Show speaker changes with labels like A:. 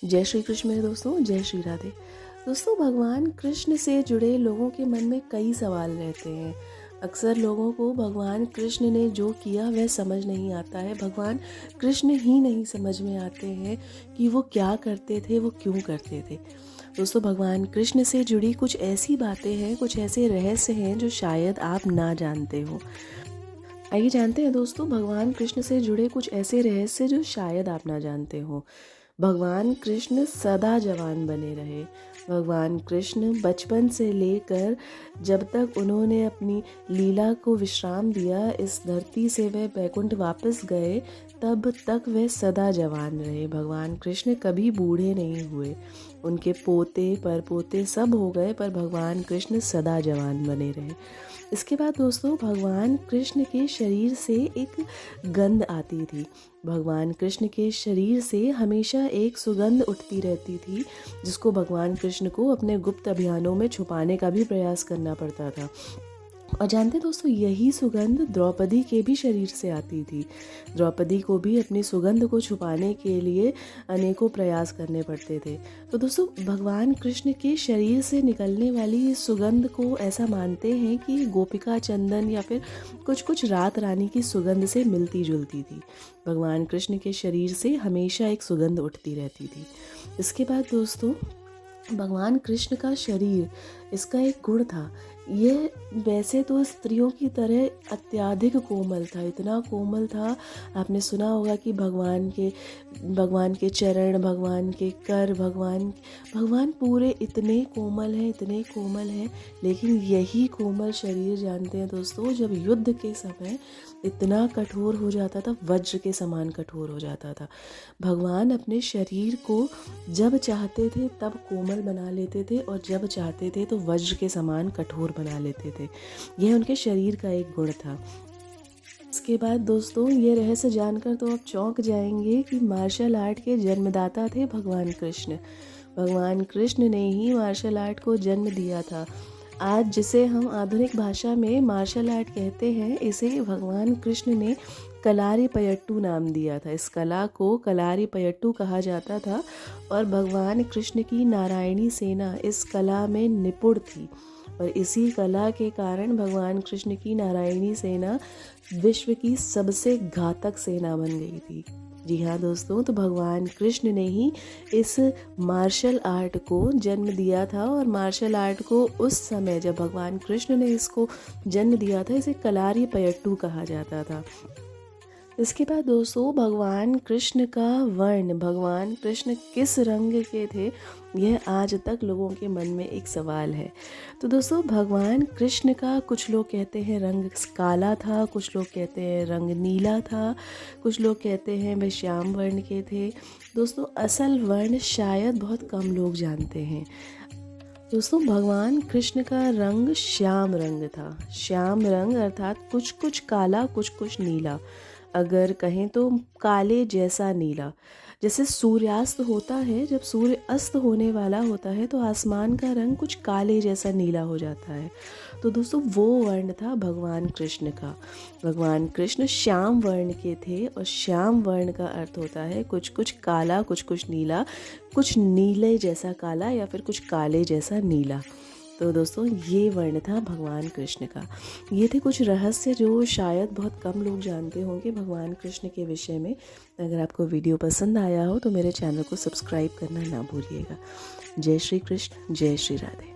A: जय श्री कृष्ण मेरे दोस्तों, जय श्री राधे। दोस्तों, भगवान कृष्ण से जुड़े लोगों के मन में कई सवाल रहते हैं। अक्सर लोगों को भगवान कृष्ण ने जो किया वह समझ नहीं आता है। भगवान कृष्ण ही नहीं समझ में आते हैं कि वो क्या करते थे, वो क्यों करते थे। दोस्तों, भगवान कृष्ण से जुड़ी कुछ ऐसी बातें हैं, कुछ ऐसे रहस्य हैं जो शायद आप ना जानते हो। आइए जानते हैं दोस्तों, भगवान कृष्ण से जुड़े कुछ ऐसे रहस्य जो शायद आप ना जानते हो। भगवान कृष्ण सदा जवान बने रहे। भगवान कृष्ण बचपन से लेकर जब तक उन्होंने अपनी लीला को विश्राम दिया, इस धरती से वह बैकुंठ वापस गए, तब तक वह सदा जवान रहे। भगवान कृष्ण कभी बूढ़े नहीं हुए। उनके पोते परपोते सब हो गए, पर भगवान कृष्ण सदा जवान बने रहे। इसके बाद दोस्तों, भगवान कृष्ण के शरीर से एक गंध आती थी। भगवान कृष्ण के शरीर से हमेशा एक सुगंध उठती रहती थी, जिसको भगवान कृष्ण को अपने गुप्त अभियानों में छुपाने का भी प्रयास करना पड़ता था। और जानते दोस्तों, यही सुगंध द्रौपदी के भी शरीर से आती थी। द्रौपदी को भी अपनी सुगंध को छुपाने के लिए अनेकों प्रयास करने पड़ते थे। तो दोस्तों, भगवान कृष्ण के शरीर से निकलने वाली इस सुगंध को ऐसा मानते हैं कि गोपिका चंदन या फिर कुछ रात रानी की सुगंध से मिलती जुलती थी। भगवान कृष्ण के शरीर से हमेशा एक सुगंध उठती रहती थी। इसके बाद दोस्तों, भगवान कृष्ण का शरीर, इसका एक गुण था। यह वैसे तो स्त्रियों की तरह अत्यधिक कोमल था, इतना कोमल था। आपने सुना होगा कि भगवान के चरण, भगवान के कर, भगवान पूरे इतने कोमल हैं, इतने कोमल हैं। लेकिन यही कोमल शरीर जानते हैं दोस्तों, जब युद्ध के समय इतना कठोर हो जाता था, वज्र के समान कठोर हो जाता था। भगवान अपने शरीर को जब चाहते थे तब कोमल बना लेते थे, और जब चाहते थे तो वज्र के समान कठोर बना लेते थे। यह उनके शरीर का एक गुण था। इसके बाद दोस्तों, ये रहस्य जानकर तो आप चौंक जाएंगे कि मार्शल आर्ट के जन्मदाता थे भगवान कृष्ण। भगवान कृष्ण ने ही मार्शल आर्ट को जन्म दिया था। आज जिसे हम आधुनिक भाषा में मार्शल आर्ट कहते हैं, इसे भगवान कृष्ण ने कलारीपयट्टू नाम दिया था। इस कला को कलारीपयट्टू कहा जाता था, और भगवान कृष्ण की नारायणी सेना इस कला में निपुण थी। और इसी कला के कारण भगवान कृष्ण की नारायणी सेना विश्व की सबसे घातक सेना बन गई थी। जी हाँ दोस्तों, तो भगवान कृष्ण ने ही इस मार्शल आर्ट को जन्म दिया था। और मार्शल आर्ट को उस समय जब भगवान कृष्ण ने इसको जन्म दिया था, इसे कलारीपयट्टू कहा जाता था। इसके बाद दोस्तों, भगवान कृष्ण का वर्ण, भगवान कृष्ण किस रंग के थे, यह आज तक लोगों के मन में एक सवाल है। तो दोस्तों, भगवान कृष्ण का कुछ लोग कहते हैं रंग काला था, कुछ लोग कहते हैं रंग नीला था, कुछ लोग कहते हैं वह श्याम वर्ण के थे। दोस्तों, असल वर्ण शायद बहुत कम लोग जानते हैं। दोस्तों, भगवान कृष्ण का रंग श्याम रंग था। श्याम रंग अर्थात कुछ कुछ काला, कुछ कुछ नीला। अगर कहें तो काले जैसा नीला। जैसे सूर्यास्त होता है, जब सूर्य अस्त होने वाला होता है तो आसमान का रंग कुछ काले जैसा नीला हो जाता है। तो दोस्तों, वो वर्ण था भगवान कृष्ण का। भगवान कृष्ण श्याम वर्ण के थे, और श्याम वर्ण का अर्थ होता है कुछ कुछ काला, कुछ कुछ नीला, कुछ नीले जैसा काला या फिर कुछ काले जैसा नीला। तो दोस्तों, ये वर्ण था भगवान कृष्ण का। ये थे कुछ रहस्य जो शायद बहुत कम लोग जानते होंगे भगवान कृष्ण के विषय में। अगर आपको वीडियो पसंद आया हो तो मेरे चैनल को सब्सक्राइब करना ना भूलिएगा। जय श्री कृष्ण, जय श्री राधे।